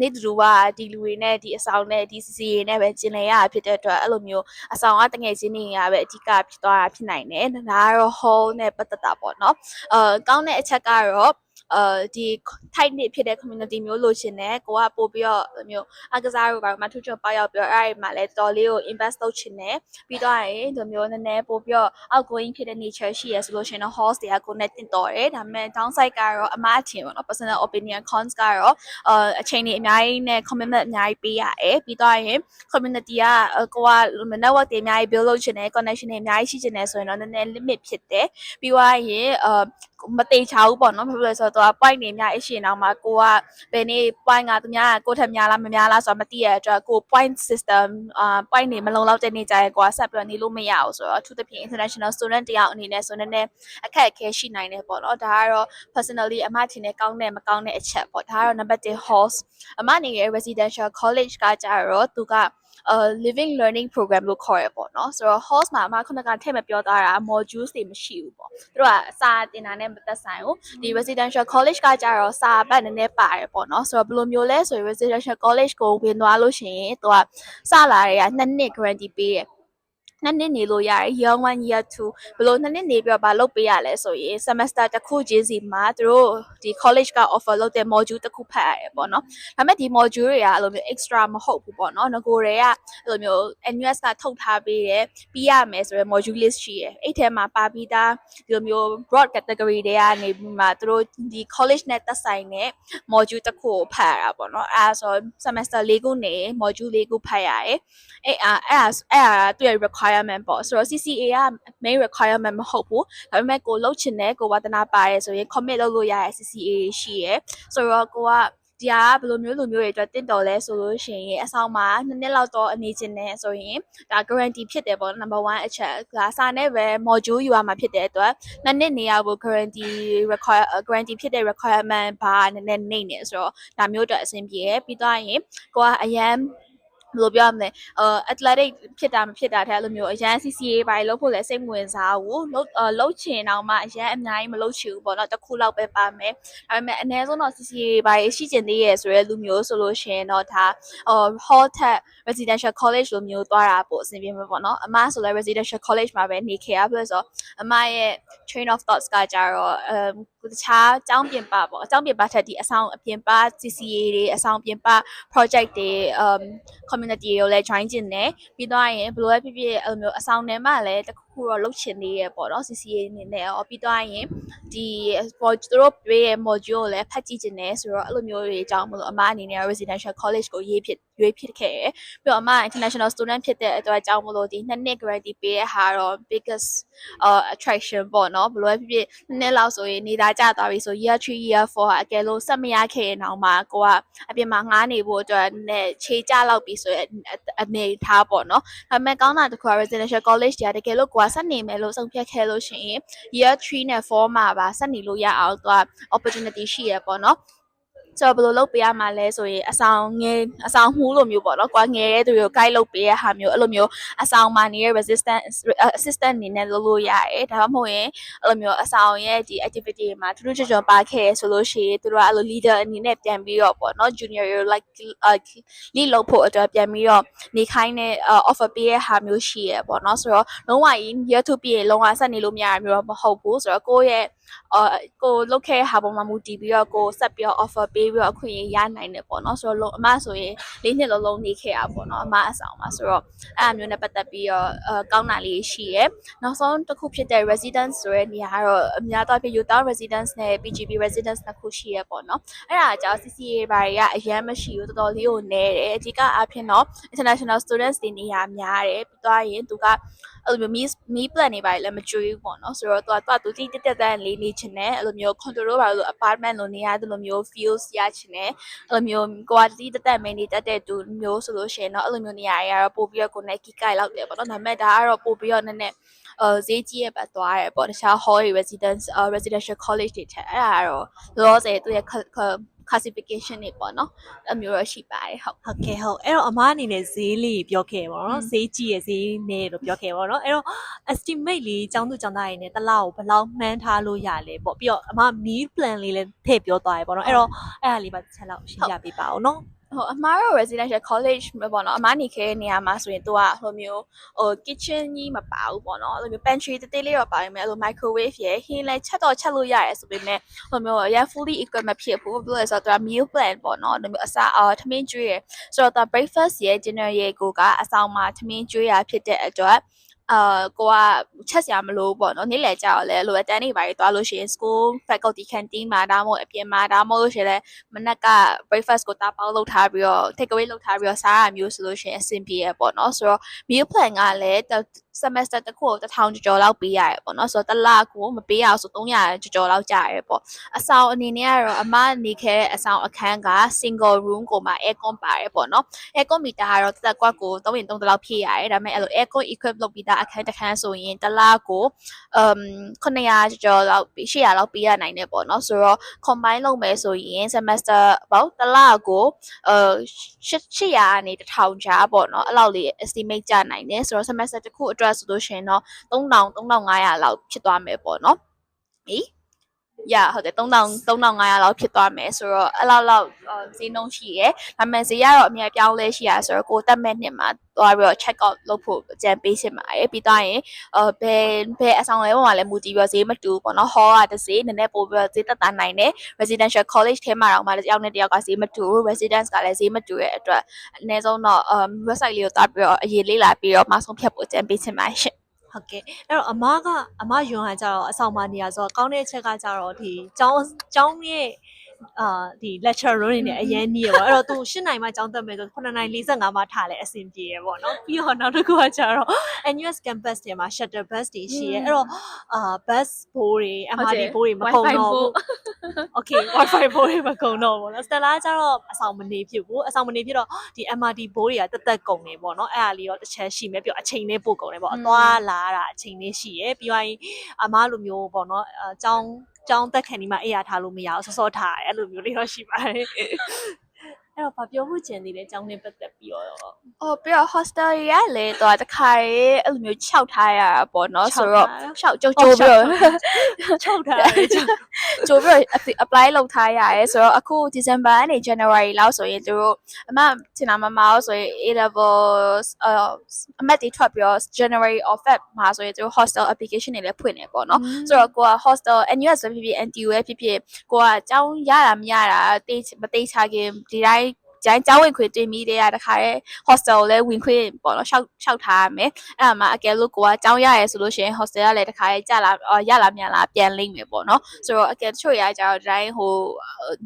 နေတူကဒီလူတွေနဲ့ဒီအဆောင်နဲ့ဒီ CCA နဲ့ပဲကျင်လည်ရဖြစ်တဲ့အတွက်အဲ့လိုမျိုးအဆောင်ကတငယ်ချင်းတွေကပဲအဓိကဖြစ်သွားတာဖြစ်နိုင်တယ်ဒါကတော့ hall နဲ့ပတ်သက်တာပေါ့နော်ကောင်းတဲ့အချက်ကတော့ဒီ tight knit ဖြစ်တဲ့ community မျိုးလိုချင်တယ်ကိုကပို့ပြီးတော့မျိုးအကစားတို့ဘာမှထူးချွန်ပေါက်ရောက်ပြီးတော့အဲ့ဒီမှာလည်းတော်လေးကို invest လုပ်ချင်တယ်ပြီးတော့ရင်ဒီမျိုးနည်းနည်းပို့ပြီးတော့ outgoing ဖြစ်တဲ့ nature ရှိရဆိုလို့ရှိရင်တော့ host တွေကကိုနဲ့တင့်တော်တယ်ဒါပေမဲ့ downside ကတော့အမှားအထင်ပေါ့နော် personal opinion cons ကတော့အချိန်တွေအများကြီးနဲ့ commitment အများကြီးပေးရတယ်ပြီးတော့ရင် community ကကိုက network တွေအများကြီး build လုပ်ချင်တယ် connection တွေအများကြီးရှိချင်တယ်ဆိုရင်တော့နည်းနည်း limit ဖြစ်တယ်ပြီးတော့ရင်မတေချာဘူးပေါ့နော်ဘာဖြစ်လို့လဲဆိုတော့ point တွေအများကြီးရှိရင်တော့မှကိုကဘယ်နေ့ point ကသူများကိုထက်များလားမများလားဆိုတာမသိရတဲ့အတွက်ကို point system point တွေမလုံလောက်တဲ့နေ့ကျရင်ကိုကဆက်ပြီးနေလို့မရဘူးဆိုတော့အထူးသဖြင့် international student တယောက်အနေနဲ့ဆိုနည်းနည်းအခက်အခဲရှိနိုင်တယ်ပေါ့နော်ဒါကတော့ personally အမထင်နဲ့ကောင်းတဲ့မကောင်းတဲ့အချက်ပေါ့ဒါကတော့ number 1 host အမနေရဲ့ residential college ကကြတော့သူကliving learning program လို့ခေါ်ရပေါ့နော်ဆိုတော့ host မှာအမခုနကထည့်မပြောသားတာ modules တွေမရှိဘူးပေါ့သူတို့ကစာတင်တာနဲ့မသက်ဆိုင်ဘူးဒီ residential college ကကြတော့စာဘတ်နည်းနည်းပါတယ်ပေါ့နော်ဆိုတော့ဘယ်လိုမျိုးလဲဆိုရင် residential college ကိုဝင်သွားလို့ရှိရင်သူကစလာတွေက2နှစ် guarantee ပေးတယ်2နှစ်နေလို့ရတယ် year 1 year 2ဘယ်လို2နှစ်နေပြီးတော့မလုပ်ပေးရလဲဆိုရင် semester တစ်ခုချင်းစီမှာသူတို့ဒီ college က offer လုပ်တဲ့ module တစ်ခုဖတ်ရတယ်ပေါ့နော်ဒါပေမဲ့ဒီ module တွေကအဲ့လိုမျိုး extra မဟုတ်ဘူးပေါ့နော်ငကိုတွေကအဲ့လိုမျိုး NUS ကထုတ်ထားပေးတယ်ပြီးရမယ်ဆိုရယ် module list ရှိရယ်အဲ့ထဲမှာပါပြီးသားဒီလိုမျိုး broad category တွေကနေပြီးမှသူတို့ဒီ college နဲ့သက်ဆိုင်တဲ့ module တစ်ခုကိုဖတ်ရတာပေါ့နော်အဲ့ဒါဆို semester 4ခုနေ module 4ခုဖတ်ရတယ်အဲ့သူ့ရဲ့ requirement ပေါ့ဆိုတော့ CCA က main requirement မဟုတ်ဘူးဒါပေမဲ့ကိုလှုပ်ချင်တယ်ကိုဝါသနာပါတယ်ဆိုရင် commit လုပ်လို့ရတဲ့ CCA ရှိရယ်ဆိုတော့ကိုကဒီဟာကဘယ်လိုမျိုးလူမျိုးတွေအတွက်တင့်တော်လဲဆိုလို့ရှိရင်အဆောင်မှာ2နှစ်လောက်တော့အနေချင်းနဲ့ဆိုရင်ဒါ guarantee ဖြစ်တယ်ပေါ့ number 1အချက်ဒါစာနဲ့ပဲ module ယူရမှာဖြစ်တဲ့အတွက်2နှစ်နေရဖို့ guarantee ဖြစ်တဲ့ requirement ဘာနည်းနည်းနေနေဆိုတော့ဒါမျိုးအတွက်အဆင်ပြေရယ်ပြီးတော့ရင်ကိုကအရန်ဘယ်လိုပြောရမလဲathletic ဖြစ်တာမဖြစ်တာတဲ့အဲ့လိုမျိုးအရန် CCA ဘာလို့ဖို့လဲစိတ်ဝင်စားဘူးလှုပ်ချင်တော့မှအရန်အများကြီးမလှုပ်ချင်ဘူးပေါ့နော်တစ်ခုလောက်ပဲပါမယ်ဒါပေမဲ့အနည်းဆုံးတော့ CCA ဘာရှိချင်သေးရဲ့ဆိုရဲလူမျိုးဆိုလို့ရှိရင်တော့ဒါhall ထက် residential college လိုမျိုးသွားတာပို့အဆင်ပြေမှာပေါ့နော်အမဆိုလဲ residential college မှာပဲနေခဲ့ရပြီးဆိုအမရဲ့ train of thoughts ကကြတော့တခြားအကြောင်းပြင်ပပေါ့အကြောင်းပြင်ပထက်ဒီအဆောင်အပြင်ပ CCA တွေအဆောင်ပြင်ပ project တွေcommunity ကိုလည်း join ကျင်တယ်ပြီးတော့ရင်ဘယ်လိုပဲဖြစ်ဖြစ်အဲ့လိုမျိုးအဆောင်ထဲမှာလည်းတစ်ခုတော့လုပ်ချင်သေးရပေါ့နော် CCA အနေနဲ့ရောပြီးတော့ရင်ဒီသူတို့ပေးရဲ့ module ကိုလည်းဖတ်ကြည့်ကျင်တယ်ဆိုတော့အဲ့လိုမျိုးတွေအကြောင်းမလို့အမအနေနဲ့ residential college ကိုရွေးဖြစ်ခဲ့ရပြီးတော့အမ international student ဖြစ်တဲ့အတွက်အကြောင်းမလို့ဒီ2နှစ် guarantee ပေးရဟာတော့ biggest attraction ပေါ့နော်ဘယ်လိုပဲဖြစ်ဖြစ်2နှစ်လောက်ဆိုရင်နေသားကျသွားပြီဆို year 3 year 4အကယ်လို့ဆက်မရခဲ့ရင်တော့မှကိုကအပြင်မှာငားနေဖို့အတွက်နဲ့ခြေကျလောက်ပြီဆိုရင်အနေထားပေါ့နော်ဒါပေမဲ့ကောင်းတာတစ်ခုက residential college တွေကတကယ်လို့ကိုကဆက်နေမယ်လို့ဆုံးဖြတ်ခဲ့လို့ရှိရင် year 3နဲ့4မှာပါဆက်နေလို့ရအောင်သူက opportunity ရှိရပေါ့နော်ဆိုတော့ဘယ်လိုလုပ်ပေးရမှာလဲဆိုရင်အဆောင်မှုလိုမျိုးပေါ့နော်ကွာငယ်တဲ့သူတွေကို guide လုပ်ပေးရဟာမျိုးအဲ့လိုမျိုးအဆောင်မှာနေတဲ့ assistant အနေနဲ့လုပ်လို့ရတယ်ဒါမှမဟုတ်ရင်အဲ့လိုမျိုးအဆောင်ရဲ့ဒီ activity တွေမှာထူးထူးချွန်ချွန်ပါခဲ့ဆိုလို့ရှိရင်သူတို့ကအဲ့လို leader အနေနဲ့ပြန်ပြီးတော့ပေါ့နော် junior တွေ like lead လုပ်ဖို့အတွက်ပြန်ပြီးတော့နေခိုင်းတဲ့ offer ပေးရဟာမျိုးရှိရပေါ့နော်ဆိုတော့လုံးဝ year 2ပြည့်လုံးဝဆက်နေလို့မရမျိုးတော့မဟုတ်ဘူးဆိုတော့ကိုယ့်ရဲ့ကိုလုတ်ခဲ့တဲ့ဟာပေါ်မှာမူတည်ပြီးတော့ကိုဆက်ပြီးတော့ offer ပေးပြီးတော့အခွင့်အရေးရနိုင်တယ်ပေါ့နော်ဆိုတော့အမဆိုရင်၄နှစ်လုံးနေခဲ့ရပေါ့နော်အမအဆောင်မှာဆိုတော့အဲ့အမျိုးနဲ့ပတ်သက်ပြီးတော့ကောင်းတာလေးရှိရယ်နောက်ဆုံးတစ်ခုဖြစ်တဲ့ residence ဆိုတဲ့နေရာကတော့အများသောအားဖြင့် youth residence နဲ့ PGB residence နှစ်ခုရှိရပေါ့နော်အဲ့ဒါကြောင့် CCA ဘာတွေကအရန်မရှိဘူးတော်တော်လေးကိုနည်းတယ်အဓိကအားဖြင့်တော့ international students တွေနေရာများတယ်ပြီးတော့ရင်သူက အဲ့လိုမျိုးမီး plan နေပါလေမကြွေးပေါ့နော်ဆိုတော့သူတိတက်တန်းလေးနေချင်တယ်အဲ့လိုမျိုး control ပါလို့ apartment လို့နေရတယ်လို့မျိုး feels ရချင်တယ်အဲ့လိုမျိုးကိုကတိတက်မင်းနေတက်တဲ့သူမျိုးဆိုလို့ရှိရင်တော့အဲ့လိုမျိုးနေရာတွေကတော့ပို့ပြီးတော့ကိုယ်နဲ့ကိကိုက်လောက်တယ်ပေါ့နော်ဒါပေမဲ့ဒါကတော့ပို့ပြီးတော့နည်းနည်းဈေးကြီးရဲ့ပတ်သွားတယ်ပေါ့တခြား hall residential college တွေထက်အဲ့ဒါကတော့လောဆယ်သူရဲ့ classification တွေပေါ့နော်အမျိုးတော့ရှိပါတယ်ဟုတ် ဟုတ်ကဲ့ဟုတ်အဲ့တော့အမအနေနဲ့ဈေးလေးပြောခဲ့ပါတော့ဈေးကြီးရဲ့ဈေးနဲ့လို့ပြောခဲ့ပါတော့အဲ့တော့ estimate လေးចောင်းသူចောင်းသားရင်းနဲ့တစ်လောက်ဘယ်လောက်မှန်းထားလို့ရလဲပေါ့ပြီးတော့အမ meal plan လေးလည်းထည့်ပြောသွားရပေါ့နော်အဲ့တော့အဲ့ဒါလေးပါတစ်ချက်လောက်ရှင်းပြပေးပါဦးနော် ဟုတ်အမားတို့ residential college ပေါ့နော်အမားနေခဲ့တဲ့နေရာမှာဆိုရင်သူကဟိုမျိုးkitchen ကြီးမပါဘူးပေါ့နော်အဲ့လိုမျိုး pantry တေးသေးလေးတော့ပါနေမယ်အဲ့လို microwave ရယ်ဟင်းလဲချက်လို့ရတယ်ဆိုပေမဲ့ဟိုမျိုးရ fully equipped မဖြစ်ဘူးဘယ်လိုလဲဆိုတော့သူက meal plan ပေါ့နော်အဲ့လိုမျိုးအစားထမင်းကျွေးရယ်ဆိုတော့သူ breakfast ရယ် dinner ရယ်ကိုကအဆောင်မှာထမင်းကျွေးရဖြစ်တဲ့အတွက်ကိုကချက်စရာမလိုပေါ့နော်နေ့လည်ကြတော့လဲလိုအတန်းနေပါရီသွားလို့ရှိရင် school faculty canteen မှာဒါမှမဟုတ်အပြင်မှာဒါမှမဟုတ်လို့ရှိရင်လဲမနက်က breakfast ကိုတာပေါက်လုပ်ထားပြီးတော့ take away လုပ်ထားပြီးတော့စားရမျိုးဆိုလို့ရှိရင်အဆင်ပြေရပေါ့နော်ဆိုတော့ meal plan ကလည်း semester တစ်ခုကို1000ကျော်လောက်ပေးရတယ်ပေါ့နော်ဆိုတော့တစ်လကိုမပေးရအောင်ဆို300ကျော်လောက်ကြာရဲပေါ့အဆောင်အနေနဲ့ကတော့အမနေခဲ့တဲ့အဆောင်အခန်းက single room ကိုမှ aircon ပါတယ်ပေါ့နော် aircon meter ကတော့တက်ကွက်ကို3ရင်3လောက်ဖြည့်ရတယ်ဒါပေမဲ့အဲ့လို aircon equip လုပ်ပြီးသားအခန်းတစ်ခန်းဆိုရင်တစ်လကို900ကျော်လောက်800လောက်ပေးရနိုင်တယ်ပေါ့နော်ဆိုတော့ combine လုပ်မယ်ဆိုရင် semester ပေါ့တစ်လကို800ကနေ1000ကြားပေါ့နော်အဲ့လောက်လေး estimate ကြနိုင်တယ်ဆိုတော့ semester တစ်ခုအတွက်ဆိုလို့ရှိရင်တော့3500လောက်ဖြစ်သွားမယ်ပေါ့နော်အေးဟုတ်တယ်3500လောက်ဖြစ်သွားမယ်ဆိုတော့အဲ့လောက်ဈေးနှုန်းရှိရယ်ဒါပေမဲ့ဈေးကတော့အများပြောင်းလဲရှိရဆိုတော့ကိုတက်မဲ့နှစ်မှာသွားပြီးတော့ check out လုပ်ဖို့အကြံပေးချင်ပါတယ်ပြီးတော့ရင်ဘယ်အဆောင်လဲပေါ်မှာလဲမူတည်ပြီးတော့ဈေးမတူပေါ့နော် hall ကတစ်ဈေးနည်းနည်းပို့ပြီးတော့ဈေးသက်သာနိုင်တယ် residential college ထဲမှာတော့မှတစ်ယောက်နဲ့တစ်ယောက်ကဈေးမတူ residence ကလည်းဈေးမတူရဲ့အတွက်အနည်းဆုံးတော့website လေးကိုသွားပြီးတော့အရေးလေးလာပြီးတော့မှဆုံးဖြတ်ဖို့အကြံပေးချင်ပါတယ်ရှင်ဟုတ်ကဲ့အဲ့တော့အမယွန်ကကြတော့အဆောင်မနေရဆိုတော့ကောင်းတဲ့အချက်ကကြတော့ဒီကျောင်းရဲ့ဒီ lecture room တွေနဲ့အရင်နီးရပေါ့အဲ့တော့သူ8နိုင်မှကျောင်းတက်မယ်ဆို9:45မှထားလဲအဆင်ပြေရပေါ့နော်ပြီးတော့နောက်တစ်ခုကကြတော့ NUS campus ထဲမှာ shuttle bus တွေရှိရဲအဲ့တော့bus ဘိုးတွေ MRT ဘိုးတွေမကုန်တော့ဘူး okay wifi ဘိုးတွေမကုန်တော့ဘူးနော် Stella ကျတော့အဆောင်မနေဖြစ်ဘူးအဆောင်မနေဖြစ်တော့ဒီ MRT ဘိုးတွေကတက်ကုန်နေပေါ့နော်အဲ့ဒါလေးတော့တစ်ချက်ရှိမယ်ပြီးတော့အချိန်လေးပို့ကုန်နေပေါ့အသွားလာတာအချိန်လေးရှိရဲပြီးတော့အမားလိုမျိုးပေါ့နော်ကျောင်းတက်ခံဒီမှာအေးရထားလို့မရအောင်စောထားအဲ့လိုမျိုးလေးတော့ရှိပါတယ်အဲ့တော့ဘာပြောဖို့ချင်သေးလဲကျောင်းနဲ့ပတ်သက်ပြီးတော့ပြီးတော့ hostel ရလေတော့တခါရဲအဲ့လိုမျိုးခြောက်ထားရတာပေါ့နော်ဆိုတော့ခြောက်ကြိုးပြီးတော့ခြောက်ထားရတယ်ကြိုးပြီးတော့ apply လုပ်ထားရတယ်ဆိုတော့အခု December ကနေ January လောက်ဆိုရင်သူတို့အမထင်တာမမအောင်ဆိုရင် A level အမတ်တွေထွက်ပြီးတော့ January or Feb မှာဆိုရင်သူတို့ hostel application တွေလည်းဖွင့်နေပေါ့နော်ဆိုတော့ကိုက hostel NUS ပဲဖြစ်ဖြစ် NTU ပဲဖြစ်ဖြစ်ကိုကအကြောင်းရတာမရတာမသိချခင်ဒီတိုင်းကျောင်းဝင်ခွေတင်ပြီးတဲ့တခါရဲ hostel ကိုလည်းဝင်ခွေပေါ့နော်ရှောက်ထားရမယ်အဲ့ဒါမှအကယ်လို့ကိုကကျောင်းရရဲဆိုလို့ရှိရင် hostel ကလည်းတခါရဲကြလာရလာမြန်လာပြန်လိမ့်မယ်ပေါ့နော်ဆိုတော့အကယ်တချို့ရကြတော့ဒီတိုင်းဟို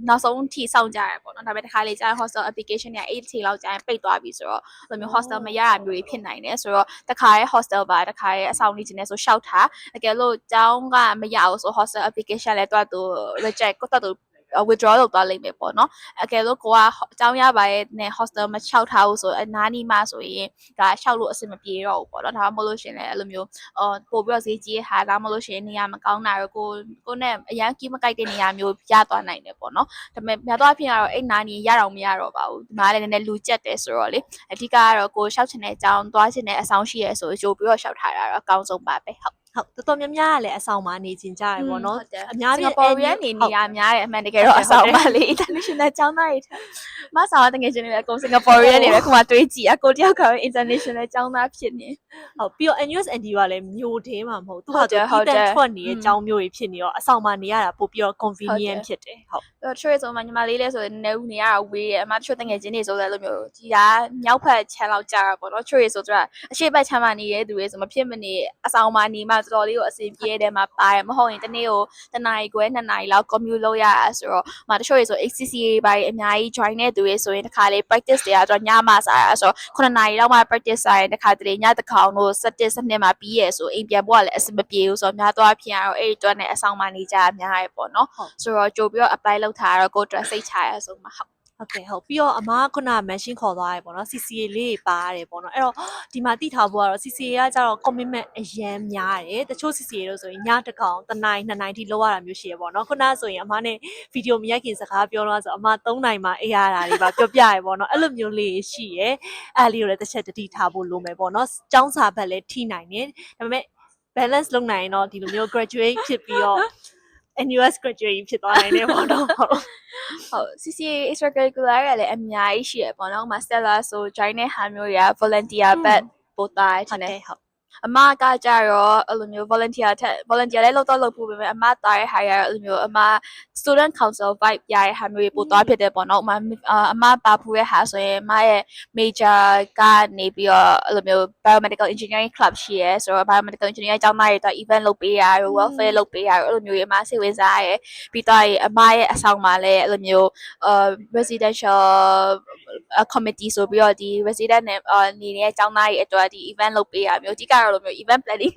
နောက်ဆုံးထိစောင့်ကြရပေါ့နော်ဒါပေမဲ့တခါလေကျရင် hostel application တွေ8ထိလောက်ကျရင်ပိတ်သွားပြီဆိုတော့ဘယ်လိုမျိုး hostel မရတာမျိုးတွေဖြစ်နိုင်တယ်ဆိုတော့တခါရဲ hostel ပါတခါရဲအဆောင်နေခြင်းနဲ့ဆိုရှောက်ထားအကယ်လို့ကျောင်းကမရဘူးဆို hostel application လည်းတွတ်သူ reject ကိုတွတ်သူwithdraw လုပ်သွားလိမ့်မယ်ပေါ့နော်အကယ်လို့ကိုကအကြောင်းရပါရဲ့နဲ့ hostel မလျှောက်ထားဘူးဆိုအနားနီးမှဆိုရင်ဒါလျှောက်လို့အဆင်မပြေတော့ဘူးပေါ့နော်ဒါမှမဟုတ်လို့ရှင်လည်းအဲ့လိုမျိုးပို့ပြီးတော့ဈေးကြီးဟာဒါမှမဟုတ်လို့ရှင်နေရာမကောင်းတာတော့ကိုနဲ့အရန်ကြီးမကိုက်တဲ့နေရာမျိုးရသွားနိုင်တယ်ပေါ့နော်ဒါပေမဲ့များသောအားဖြင့်ကတော့အဲ့နားနီးရတော့မရတော့ပါဘူးဒီမှာလည်းနည်းနည်းလူကျက်တယ်ဆိုတော့လေအဓိကကတော့ကိုလျှောက်ချင်တဲ့အကြောင်းသွားချင်တဲ့အဆောင်ရှိရဲဆိုကြိုပြီးတော့လျှောက်ထားတာတော့အကောင်းဆုံးပါပဲဟုတ်တော်တော်များများကလည်းအဆောင်မှာနေကျင်ကြရပေါ့နော်အများကြီးပေါ်ရနေနေရများတယ်အမှန်တကယ်တော့အဆောင်မှာလေ international ကျောင်းသားတွေထက်မဆောင်တကယ်ချင်းတွေလည်းအကုန် Singapore ရနေပဲခုမှတွေးကြည့်အကိုတယောက်က international ကျောင်းသားဖြစ်နေဟုတ်ပြီးတော့ NUS NTU ကလည်းမြို့ထဲမှာမဟုတ်သူကတန်ထွက်နေတဲ့ကျောင်းမျိုးတွေဖြစ်နေတော့အဆောင်မှာနေရတာပို့ပြီးတော့ convenient ဖြစ်တယ်ဟုတ်တော့ choice ဆိုမှညီမလေးလဲဆိုရင်နေဦးနေရတာဝေးတယ်အမတချို့တကယ်ချင်းတွေဆိုလည်းလိုမျိုးဒီကမြောက်ဖက်ချမ်းလောက်ကြာတာပေါ့နော် choice ဆိုတော့အရှိတ်ဘက်ချမ်းမှာနေတဲ့သူတွေဆိုမဖြစ်မနေအဆောင်မှာနေမှ တော်လေးကိုအဆင်ပြေတယ်မှာပါတယ်မဟုတ်ရင်တနေ့ကိုတစ်နာရီခွဲ2နာရီလောက် commute လုပ်ရတာဆိုတော့မတချို့တွေဆို ACCA ဘာတွေအများကြီး join နေသူတွေဆိုရင်တစ်ခါလေ practice တွေကတော့ညမှာစားရဆိုတော့9နာရီလောက်မှ practice စားရင်တစ်ခါတလေညတစ်ခေါင်တို့17 12မှာပြီးရဆိုအိမ်ပြန်ဖို့ကလည်းအဆင်မပြေဘူးဆိုတော့များသွားဖြစ်ရတော့အဲ့ဒီအတွက်နဲ့အဆောင်မှနေကြအများရပေါ့နော်ဆိုတော့ကြိုပြီးတော့ apply လုပ်ထားရတော့ကိုယ်အတွက်စိတ်ချရဆိုမှဟုတ်ဟုတ်ကဲ့ဟုတ်ပြီးတော့အမားခုန mention ခေါ်သွားတယ်ပေါ့နော် CCA လေးပါရတယ်ပေါ့နော်အဲ့တော့ဒီမှာသိထားဖို့ကတော့ CCA ကကြတော့ commitment အရန်များတယ်တချို့ CCA တို့ဆိုရင်ညတစ်ကောင်တစ်နိုင်2နိုင်ထိလောက်ရတာမျိုးရှိရပေါ့နော်ခုနဆိုရင်အမားနဲ့ဗီဒီယိုမရိုက်ခင်စကားပြောတော့ဆိုအမား3နိုင်မှအေးရတာတွေပါပြောပြရပေါ့နော်အဲ့လိုမျိုးလေးရှိရအဲ့လေးကိုလည်းတစ်ချက်တတိထားဖို့လိုမယ်ပေါ့နော်ကျောင်းစာဘက်လည်းထိနိုင်တယ်ဒါပေမဲ့ balance လုပ်နိုင်ရင်တော့ဒီလိုမျိုး graduate ဖြစ်ပြီးတော့NUS graduate ဖြစ်သွားနိုင်တယ်ပေါ့နော်ဟုတ် CCA extracurricular ကလည်းအများကြီးရှိရပေါ့နော် master ဆို join တဲ့ဟာမျိုးတွေက volunteer ဘက်ပို့သားတယ်ဟုတ်အမကကြတော့အဲ့လိုမျိုး volunteer လည်းလုပ်တော့လုပ်ဖို့ပဲအမတားရဲ့ဟာရအဲ့လိုမျိုးအမ student council vibe ရတဲ့ဟာမျိုးတွေပို့သွားဖြစ်တယ်ပေါ့နော်အမပါဖူးရဲ့ဟာဆိုရင်အမရဲ့ major ကနေပြီးတော့အဲ့လိုမျိုး biomedical engineering club ရှိရဲဆိုတော့ biomedical engineering ကျောင်းသားတွေတော့ event လုပ်ပေးရရော welfare လုပ်ပေးရရောအဲ့လိုမျိုးအမစိတ်ဝင်စားရဲပြီးတော့အမရဲ့အဆောင်မှာလည်းအဲ့လိုမျိုး residential committee ဆိုပြီးတော့ဒီ resident နဲ့နေနေတဲ့ကျောင်းသားတွေအတွက်ဒီ event လုပ်ပေးရမျိုးအဓိကတော့လိုမျိုး event planning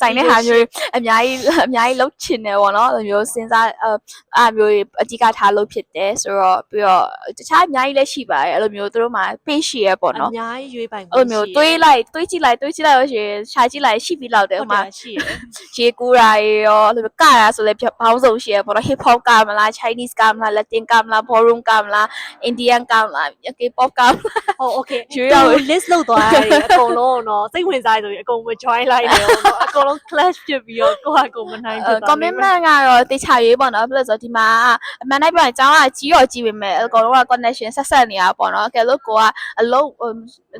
ဆိုင်တဲ့ဟာမျိုးအများကြီးလုပ်ချင်တယ်ပေါ့နော်အဲ့လိုမျိုးစဉ်းစားအားမျိုးအဓိကထားလုပ်ဖြစ်တယ်ဆိုတော့ပြီးတော့တခြားအများကြီးလည်းရှိပါတယ်အဲ့လိုမျိုးသူတို့မှာ page ရှိရပေါ့နော်အများကြီးရွေးပိုင်အဲ့လိုမျိုးတွေးကြည့်လိုက်လို့ရှိရင်ရှာကြည့်လိုက်ရှိပြီးလောက်တယ်ဟိုမှာရှိရရေကူတာရောအဲ့လိုမျိုးကတာဆိုလည်းဘောင်းစုံရှိရပေါ့နော် hip hop ကမလား Chinese ကမလား Latin ကမလား ballroom ကမလား Indian ကမလား K-pop ကမလားဟုတ် okay ရွေးတော့ list လုပ်သွားရတယ်အကုန်လုံးတော့စိတ်ဝင်စားရဆိုရင်အကုန်မ join လိုက်တယ်ပေါ့နော်အကုန်လုံး clash ဖြစ်ပြီးတော့ကိုယ့်ဟာကိုယ်မနိုင်ဖြစ်သွား commitment ကတော့တေချာရေးပေါ့နော်ဘယ်လိုဆိုဒီမှာအမှန်တိုင်းပြောရင်အကြောင်းကကြီးရောကြီးပေမဲ့အကုန်လုံးက connection ဆက်နေတာပေါ့နော်ကဲလို့ကိုကအလုံး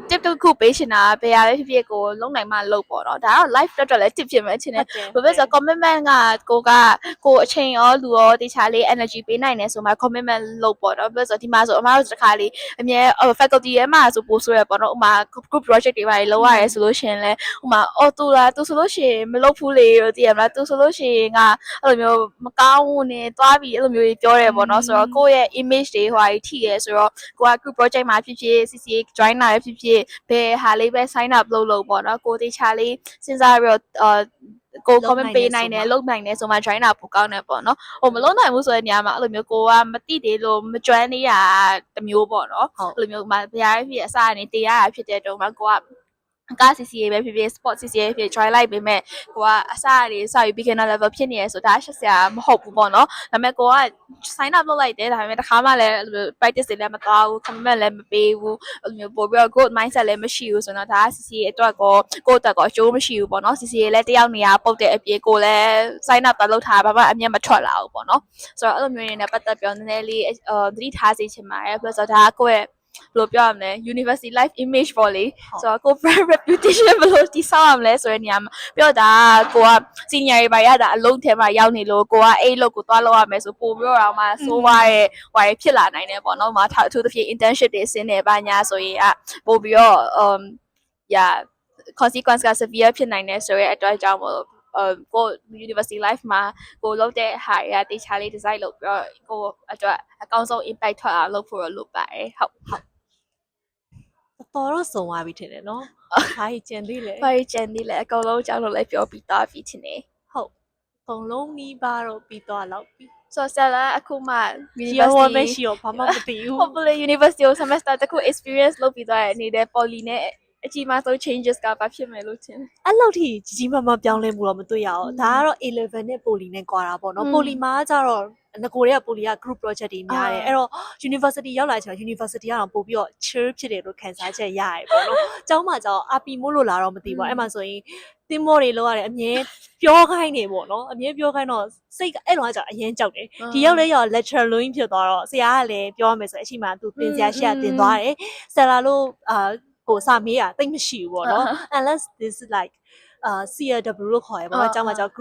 tip တစ်ခုပေးချင်တာဘယ်ရလဲဖြစ်ဖြစ်ကိုလုံးနိုင်မှလုပ်ပေါ့နော်ဒါကတော့ live အတွက်လည်း tip ဖြစ်မယ်ချင်တယ်ဘာဖြစ်ဆို commitment ကကိုအချိန်ရောလူရောတေချာလေး energy ပေးနိုင်တယ်ဆိုမှ commitment လုပ်ပေါ့နော်ဘာဖြစ်ဆိုဒီမှာဆိုအမားတို့တစ်ခါလေးအမြဲ faculty ရဲ့မှာဆိုပို့ဆိုရပေါ့နော်ဥမာ group project တွေပါလုပ်ရတယ်ဆိုလို့ရှိရင်လဲဥမာတူဆိုလို့ရှိရင်မလုပ်ဘူးလေလို့သိရမလားတူဆိုလို့ရှိရင်ကအဲ့လိုမျိုးမကောင်းဘူးနဲ့တွားပြီးအဲ့လိုမျိုးကြီးပြောတယ်ပေါ့နော်ဆိုတော့ကိုယ့်ရဲ့ image တွေဟိုဟာကြီးထိရဲဆိုတော့ကိုက group project မှာဖြစ်ဖြစ် CCA join လာဖြစ်ဖြစ်ဘယ်ဟာလေးပဲ sign up လုပ်ပေါ့နော်ကိုတေချာလေးစဉ်းစားပြီးတော့ကို comment ပေးနိုင်တယ်လုပ်နိုင်တယ်ဆိုမှ join တာပိုကောင်းတယ်ပေါ့နော်ဟိုမလုပ်နိုင်ဘူးဆိုတဲ့နေရာမှာအဲ့လိုမျိုးကိုကမတိသေးလို့မ join နေရတမျိုးပေါ့နော်အဲ့လိုမျိုးဘယ်ရဖြစ်အစားကနေတင်ရတာဖြစ်တဲ့တုန်းကကိုကCCA ပဲဖြစ်ဖြစ် sport CCA ဖြစ် try လိုက်ပေမဲ့ကိုကအစအရေးစပြီး beginner level ဖြစ်နေရဆိုဒါရှက်စရာမဟုတ်ဘူးပေါ့နော်ဒါပေမဲ့ကိုက sign up လုပ်လိုက်တယ်ဒါပေမဲ့တစ်ခါမှလည်း practice တွေလည်းမသွားဘူး commitment လည်းမပေးဘူးအဲ့လိုမျိုးပို့ပြီးတော့ growth mindset လည်းမရှိဘူးဆိုတော့ဒါက CCA အတွက်ကိုအတွက်ကိုအကျိုးမရှိဘူးပေါ့နော် CCA လည်းတယောက်နေရာပုတ်တဲ့အပြေကိုလည်း sign up လုပ်ထားဘာမှအမြတ်မထွက်လာဘူးပေါ့နော်ဆိုတော့အဲ့လိုမျိုးနေနဲ့ပတ်သက်ပြောနည်းနည်းလေးသတိထားစေချင်ပါတယ်ဆိုတော့ဒါကကိုယ့်ရဲ့ဘယ်လိုပြောရမလဲ university life image ပေါ့လေဆိုတော့ကို brand reputation ဘယ်လိုတည်ဆောက်ရမလဲဆိုတဲ့နေရာမှာပြောတာကိုက senior တွေပါရတာအလုံးထဲမှာရောက်နေလို့ကိုကအဲ့လို့ကိုသွားလောက်ရမယ်ဆိုပို့ပြီးတော့မှစိုးဝါးရဲ့ဟိုဖြစ်လာနိုင်တယ်ပေါ့နော်အထူးသဖြင့် internship တွေဆင်းနေပါညာဆိုရင်ပို့ပြီးတော့consequence က severe ဖြစ်နိုင်တယ်ဆိုရဲအတွက်ကြောင့်မို့ကို university life မှာကိုလုပ်တဲ့ဟာရတေချာလေး design လုပ်ပြီးတော့ကိုအတွက်အကောင်းဆုံး impact ထွက်အောင်လုပ်ဖို့လုပ်ပါတယ်ဟုတ်တော်တော့စုံသွားပြီထင်တယ်နော်ဘာကြီးကြံသေးလဲဘာကြီးကြံသေးလဲအကုန်လုံးအကြောင်းလို့လည်းပြောပြီးသားပြီထင်တယ်ဟုတ်အကုန်လုံးနီးပါတော့ပြီးသွားတော့ပြီဆိုဆက်လာအခုမှ university မရှိတော့ဘာမှမသိဘူး hopefully university semester တခု experience လုပ်ပြီးသွားရနေတဲ့ poly နဲ့အကြီးမားဆုံး changes ကဘာဖြစ်မယ်လို့ထင်တယ်အဲ့လောက်ထိကြီးမားမားပြောင်းလဲမှုတော့မတွေ့ရအောင်ဒါကတော့ A11 နဲ့ poly နဲ့ကွာတာပေါ့နော် poly မှာကျတော့ငကိုတွေက poly က group project တွေများတယ်အဲ့တော့ university ရောက်လာချင် university ကတော့ပို့ပြီးတော့ chill ဖြစ်တယ်လို့ခန်းစားချက်ရတယ်ပေါ့နော်ကျောင်းမှာကျတော့ RP မို့လို့လာတော့မသိဘူးအဲ့မှာဆိုရင်တင်းမောတွေလောက်ရတယ်အမြဲပြောခိုင်းနေပေါ့နော်အမြဲပြောခိုင်းတော့စိတ်အဲ့တော့ကျတော့အရင်ကြောက်တယ်ဒီရောက်လဲရောက် lecture လုံးဖြစ်သွားတော့ဆရာကလည်းပြောရမယ်ဆိုအချိန်မှသူသင်ဆရာရှိရတင်သွားတယ်ဆရာလို့ကိုစာမေးတာတိတ်မရှိဘူးပေါ့နော် unless this is like CLW လို့ခေါ်ရပေါ့နော်အကြောင်းမှာကြောင့်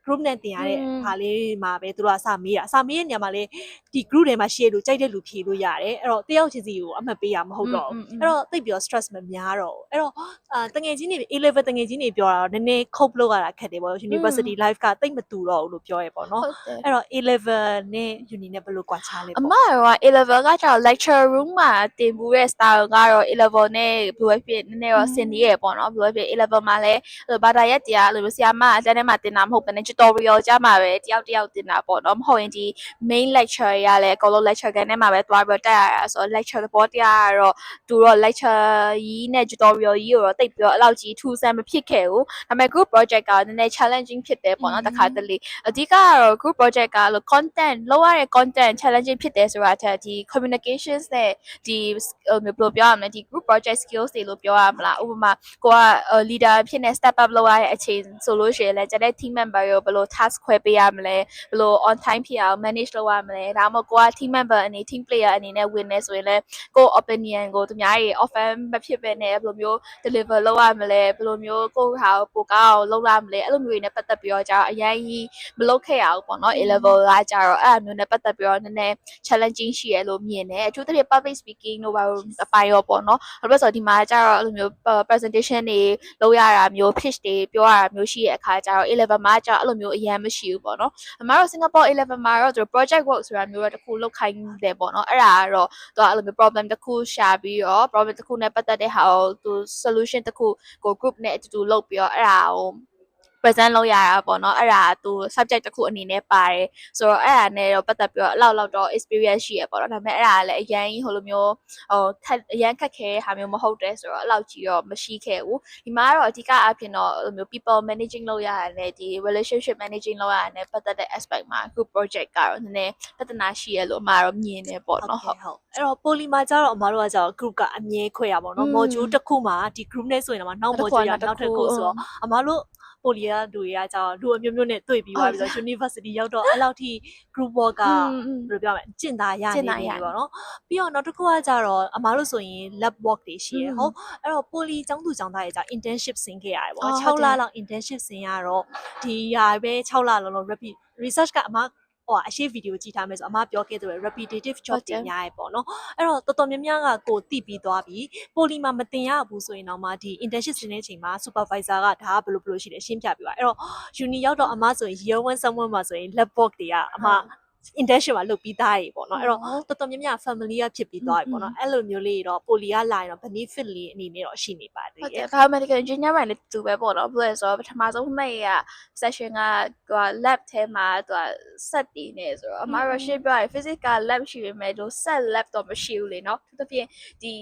group နဲ့တင်ရတဲ့ဟာလေးမှာပဲသူတို့ကစာမေးတဲ့နေရာမှာလေဒီ group ထဲမှာ share လို့ကြိုက်တဲ့လူဖြေလို့ရတယ်အဲ့တော့တယောက်ချင်းစီကိုအမှတ်ပေးရမဟုတ်တော့အဲ့တော့သိပ်ပြီးတော့ stress မများတော့အဲ့တော့တငယ်ချင်းတွေ A-level တငယ်ချင်းတွေပြောတာတော့နည်းနည်း cope လုပ်ရတာခက်တယ်ပေါ့ university life ကတိတ်မတူတော့ဘူးလို့ပြောရပေါ့နော်အဲ့တော့ A-level နဲ့ uni နဲ့ဘယ်လိုကွာခြားလဲပေါ့အမရော A-level ကကျတော့ lecture room မှာတင်ပူတဲ့ style ကတော့ A-level နဲ့ဘယ်လိုဖြစ်နည်းနည်းတော့ဆင်နေရပေါ့နော်ဘယ်လိုဖြစ် A-level မှာလည်းဘာသာရပ်တရားလို့ဆရာမအတန်းထဲမှာတင်တာမဟုတ်ဘဲနဲ့ tutorial ကြမှာပဲတယောက်တင်တာပေါ့နော်မဟုတ်ရင်ဒီ main lecture ရလည်းအကုန်လုံး lecture ကန်ထဲမှာပဲတွားပြီးတက်ရတာဆိုတော့ lecture သဘောတရားကတော့သူတော့ lecture ကြီးနဲ့ tutorial ကြီးကိုတော့တိတ်ပြီးတော့အဲ့လောက်ကြီးထူးဆန်းမဖြစ်ခဲ့ဘူးဒါပေမဲ့ group project ကနည်းနည်း challenging ဖြစ်တယ်ပေါ့နော်တစ်ခါတလေအဓိကကတော့ group project ကလို့ content လောက်ရတဲ့ content challenging ဖြစ်တယ်ဆိုတာထက်ဒီ communications နဲ့ဒီဘယ်လိုပြောရမလဲဒီ group project skills တွေလို့ပြောရမလားဥပမာကိုက leader ဖြစ်နေ step up လုပ်ရတဲ့အချိန်ဆိုလို့ရှိရင်လည်းကျတဲ့ team member ကိုဘယ်လို task ခွဲပေးရမလဲဘယ်လို on time ဖြစ်အောင် manage လုပ်ရမလဲဒါမှမဟုတ်ကိုက team member အနေ team player အနေနဲ့ဝင်နေဆိုရင်လည်းကို opinion ကိုသူများတွေ offer မဖြစ်ဘဲနဲ့ဘယ်လိုမျိုး deliver လုပ်ရမလဲဘယ်လိုမျိုးကိုယ့်ဟာကိုပိုကောင်းအောင်လုပ်ရမလဲအဲ့လိုမျိုးတွေနဲ့ပတ်သက်ပြီးတော့ကြာအရင်ကြီးမလုပ်ခဲ့ရဘူးပေါ့နော် A level ကကြာတော့အဲ့အမျိုးနဲ့ပတ်သက်ပြီးတော့နည်းနည်း challenging ရှိရလို့မြင်တယ်အထူးသဖြင့် public speaking တို့ဘာလို့အပိုင်းရောပေါ့နော်ဘာလို့လဲဆိုတော့ဒီမှာကြာတော့အဲ့လိုမျိုး presentation တွေလုပ်ရတာမျိုး pitch တွေပြောရတာမျိုးရှိတဲ့အခါကျတော့ A level မှာကြာအဲ့လိုမျိုးအရင်မရှိဘူးပေါ့နော်အမတို့ Singapore A level မှာတော့သူ project work ဆိုတာမျိုးတော့တစ်ခုလုပ်ခိုင်းတယ်ပေါ့နော်အဲ့ဒါကတော့သူကအဲ့လိုမျိုး problem တစ်ခုရှာပြီးတော့ problem တစ်ခုနဲ့ပတ်သက်တဲ့ဟာကိုသူ solution တစ်ခုကို group နဲ့အတူတူလုပ်ပြီးတော့အဲ့ဒါကိုpresent လုပ်ရတာပေါ့နော်အဲ့ဒါသူ subject တစ်ခုအနေနဲ့ပါတယ်ဆိုတော့အဲ့ဒါနဲ့တော့ပတ်သက်ပြီးတော့အလောက်တော့ experience ရှိရပေါ့နော်ဒါပေမဲ့အဲ့ဒါလည်းအရင်ဟိုလိုမျိုးအရင်ခက်ခဲဟာမျိုးမဟုတ်တဲ့ဆိုတော့အဲ့လောက်ကြီးတော့မရှိခဲ့ဘူးဒီမှာကတော့အဓိကအဖြစ်တော့ဟိုလိုမျိုး people managing လုပ်ရတာနဲ့ဒီ relationship managing လုပ်ရတာနဲ့ပတ်သက်တဲ့ aspect မှာ group project ကတော့နည်းနည်းပြဿနာရှိရလို့အမှားတော့မြင်နေပေါ့နော်ဟုတ်အဲ့တော့ poly မှာကျတော့အမတို့ကကျတော့ group ကအမြဲခွဲရပါတော့ module တစ်ခုမှာဒီ group နဲ့ဆိုရင်တော့နောက် module ရနောက်တစ်ခုဆိုတော့အမတို့ပိုလီယာလူတွေကကြောင့်လူအမျိုးမျိုးနဲ့တွေ့ပြီးသွားပြီးတော့ university ရောက်တော့အဲ့လောက်ထိ group work ကဘယ်လိုပြောမလဲကျင့်သားရနေပြီပေါ့နော်ပြီးတော့နောက်တစ်ခုကကြတော့အမားတို့ဆိုရင် lab work တွေရှိရဟုတ်အဲ့တော့ပိုလီကျောင်းသူကျောင်းသားတွေကြောင့် internship ဆင်းခဲ့ရတယ်ပေါ့6လလောက် internship ဆင်းရတော့ဒီဟာပဲ6လလုံးလုံး repeat research ကအမအရှိဗီဒီယိုကြည့်ထားမယ်ဆိုအမပြောခဲ့တဲ့ repetitive job တွေများရပေါ့နော်အဲ့တော့တော်တော်များများကကိုတိပြီးသွားပြီပိုလီမှာမတင်ရဘူးဆိုရင်တော့မှဒီ internship ဆင်းတဲ့အချိန်မှာ supervisor ကဒါကဘယ်လိုရှိတယ်ရှင်းပြပြပါအဲ့တော့ uni ရောက်တော့အမဆိုရင် year 1 someone မှာဆိုရင် lab work တွေကအမinternship မှာလုပ်ပြီးသားရေပေါ့နော်အဲ့တော့တော်တော်များများ family ကဖြစ်ပြီးသွားပြီပေါ့နော်အဲ့လိုမျိုးလေးတော့ poly ကလာရင်တော့ benefit လေးအနေနဲ့တော့ရှိနေပါသေးတယ် biomedical engineer မှာလည်းတူပဲပေါ့နော်ဘယ်လိုလဲဆိုတော့ပထမဆုံးမှတ်ရ session က lab ထဲမှာသူက set တည်နေဆိုတော့အမတို့ရှင်းပြရ physics က lab ရှိပေမဲ့လို့ set lab တော့မရှိဘူးလေနော်သူတဖြင့်ဒီ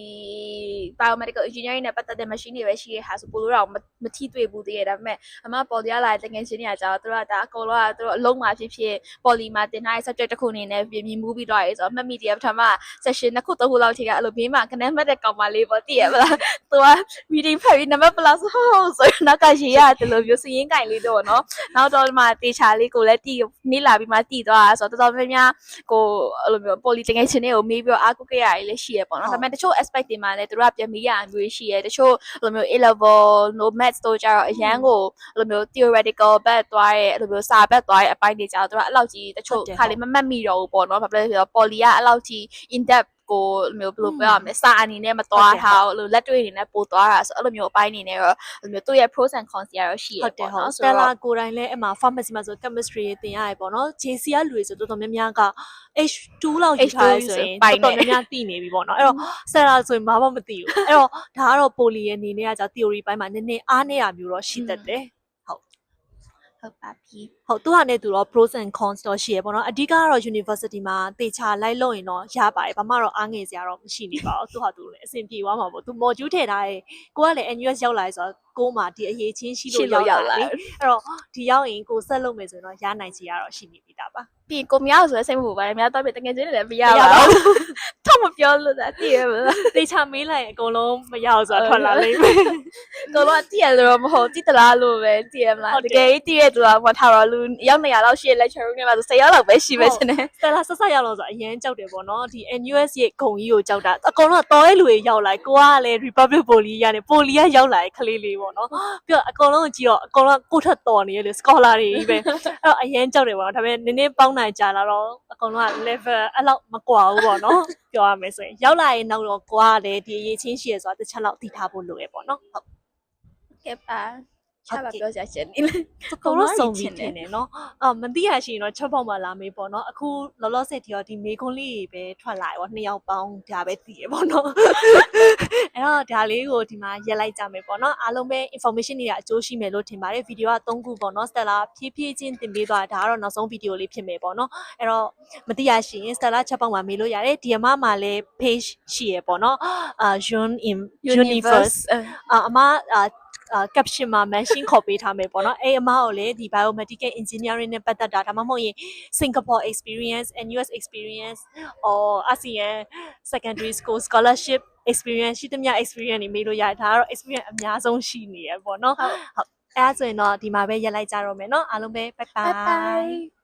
biomedical engineering နဲ့ပတ်သက်တဲ့ machine တွေပဲရှိတဲ့ဟာဆိုပိုလို့တော့မထိတွေ့ဘူးသေးတယ်ဒါပေမဲ့အမ poly ကလာတဲ့ငယ်ချင်းတွေကကြာတော့သူတို့ကဒါအကုန်လုံးကသူတို့အလုံးမှာဖြစ်ဖြစ် poly မှာတင်ထားတဲ့ subject တစ်ခုအနေနဲ့မြင်မှုပြီးတော့ရဲဆိုတော့မှတ်မိတယ်ပထမ session နှစ်ခုသုံးခုလောက်ထိကအဲ့လိုဘေးမှာခဏမှတ်တဲ့ကောင်မလေးပေါ့သိရမလားသူက reading ဖတ်ပြီးနံပါတ်ဘယ်လောက်ဆိုဆိုရင်နောက်ကရေးရတယ်လို့မျိုးစရင်းကင်လေးတော့နော်နောက်တော့ဒီမှာတေချာလေးကိုလည်းတီးနေလာပြီးမှတီးသွားတာဆိုတော့တော်တော်များများကိုအဲ့လိုမျိုး poly တကယ်ချင်းတွေကိုမေးပြီးတော့အားကိုးခဲ့ရတယ်လည်းရှိရပေါ့နော်ဒါပေမဲ့တချို့ aspect တွေမှာလည်းသူတို့ကပြန်မေးရအမျိုးရှိရတချို့အဲ့လိုမျိုး A level no maths တို့ကြတော့အရန်ကိုအဲ့လိုမျိုး theoretical ဘက်သွားရဲအဲ့လိုမျိုးစာဘက်သွားရဲအပိုင်းတွေကြတော့သူကအဲ့လောက်ကြီးတချို့ခါလေးမမှတ်မိတော့ဘူးပေါ့နော်ဘာဖြစ်လဲဆိုတော့ poly ကအဲ့လောက်ကြီး in depth ကိုမျိုးဘယ်လိုပြောရမလဲစာအနေနဲ့မသွားထားဘူးလို့လက်တွေ့အနေနဲ့ပို့သွားတာဆိုအဲ့လိုမျိုးအပိုင်းအနေနဲ့တော့အဲ့လိုမျိုးသူ့ရဲ့ pros and cons တွေရောရှိရပေါ့နော်ဆိုတော့ Stella ကိုယ်တိုင်လည်းအမှ pharmacy မှာဆို chemistry တွေသင်ရတယ်ပေါ့နော် JC ကလူတွေဆိုတော်တော်များများက H2 လောက်ယူထားရဆိုရင်တော်တော်များများသိနေပြီပေါ့နော်အဲ့တော့ Stella ဆိုရင်ဘာမှမသိဘူးအဲ့တော့ဒါကတော့ poly ရဲ့အနေနဲ့ကကြောင့် theory ပိုင်းမှာနည်းနည်းအားနည်းရမျိုးတော့ရှိတတ်တယ်ဟုတ်ပါပြီဟုတ်သူဟာနဲ့သူတော့ pros and cons တော့ရှိရပေါ့နော်အဓိကကတော့ university မှာတေချာလိုက်လို့ရင်တော့ရပါတယ်ဘာမှတော့အားငယ်စရာတော့မရှိနေပါဘူးသူဟာသူလည်းအဆင်ပြေသွားမှာပေါ့သူ module ထည့်ထားတယ်ကိုကလည်း NUS ရောက်လာဆိုတော့ကိုမှာဒီအရေးချင်းရှိလို့ရောက်လာတယ်အဲ့တော့ဒီရောက်ရင်ကိုဆက်လုပ်မယ်ဆိုရင်တော့ရနိုင်ချေရတော့ရှိနေပြီတာပါပြီးကိုမြောက်ဆိုလဲစိတ်မပူပါနဲ့မြောက်တော့ပြတကယ်ချင်းလည်းမရပါဘူးထမ မပြောလို့လားတည်ရမလား တေချာမေးလိုက်ရင်အကုန်လုံးမရအောင်ဆိုတာထွက်လာလိမ့်မယ် ကိုတော့တည်ရလို့မဟုတ်တည်တလားလို့ပဲတည်ရမလားတကယ်တည်ရသူကမထားတော့လူရောက်နေရတော့ရှိ lecture room ထဲမှာဆို10ရောက်လောက်ပဲရှိပဲရှင်နေ စတလာဆက်ဆက်ရောက်လို့ဆိုအရင်ကြောက်တယ်ပေါ့နော်ဒီ NUS ရဲ့ဂုံကြီးကိုကြောက်တာအကုန်လုံးတော်ရဲ့လူတွေရောက်လာကိုကလည်း Republic Poly ရနေ Poly ကရောက်လာတဲ့ခလေးလေးပေါ့နော်ပြီးတော့အကုန်လုံးကြည့်တော့အကုန်လုံးကိုထက်တော်နေရလေ scholar တွေကြီးပဲအဲ့တော့အရင်ကြောက်တယ်ပေါ့နော်ဒါပေမဲ့နည်းနည်းပေါင်းနိုင်ကြလာတော့အကုန်လုံးက level အဲ့လောက်မကွာဘူးပေါ့နော်ပြောရမယ်ဆိုရင်ရောက်လာရင်နောက်တော့ကိုကလည်းဒီအရေးချင်းရှိရဆိုတာတစ်ချက်လောက်သိထားဖို့လိုရပေါ့နော်ဟုတ် ကဲပါချပါပြောကြရှင်နေလေ အကုန်လုံးစုံပြီးထင်တယ်နော်မသိရရှိရင်တော့ချက်ပေါက်မှလာမေးပေါ့နော်အခုလောလောဆယ်ဒီတော့ဒီမေခွန်းလေးပဲထွက်လာရပေါ့နှစ်ယောက်ပေါင်းဒါပဲသိရပေါ့နော်အဲ့တော့ဒါလေးကိုဒီမှာရက်လိုက်ကြမယ်ပေါ့နော်အားလုံးပဲ information တွေကအကျိုးရှိမယ်လို့ထင်ပါတယ်ဗီဒီယိုက3ခုပေါ့နော် Stella ဖြည်းဖြည်းချင်းတင်ပေးသွားတာဒါကတော့နောက်ဆုံးဗီဒီယိုလေးဖြစ်မယ်ပေါ့နော်အဲ့တော့မသိရရှိရင် Stella ချက်ပေါက်မှမေးလို့ရတယ်ဒီအမမှာလည်း page ရှိရပေါ့နော်Yun in Universe အမcaption မှာ mention ခေါ်ပေးထားမယ်ပေါ့နော်အဲ့အမကိုလည်းဒီ biomedical engineering နဲ့ပတ်သက်တာဒါမှမဟုတ်ရင် Singapore experience and US experience or ASEAN secondary school scholarship experience ရှိသမျှ experience တွေမေးလို့ရတယ်ဒါကတော့ experience အများဆုံးရှိနေရပေါ့နော်ဟုတ်အဲ့ဒါဆိုရင်တော့ဒီမှာပဲရက်လိုက်ကြတော့မယ်နော်အားလုံးပဲ bye bye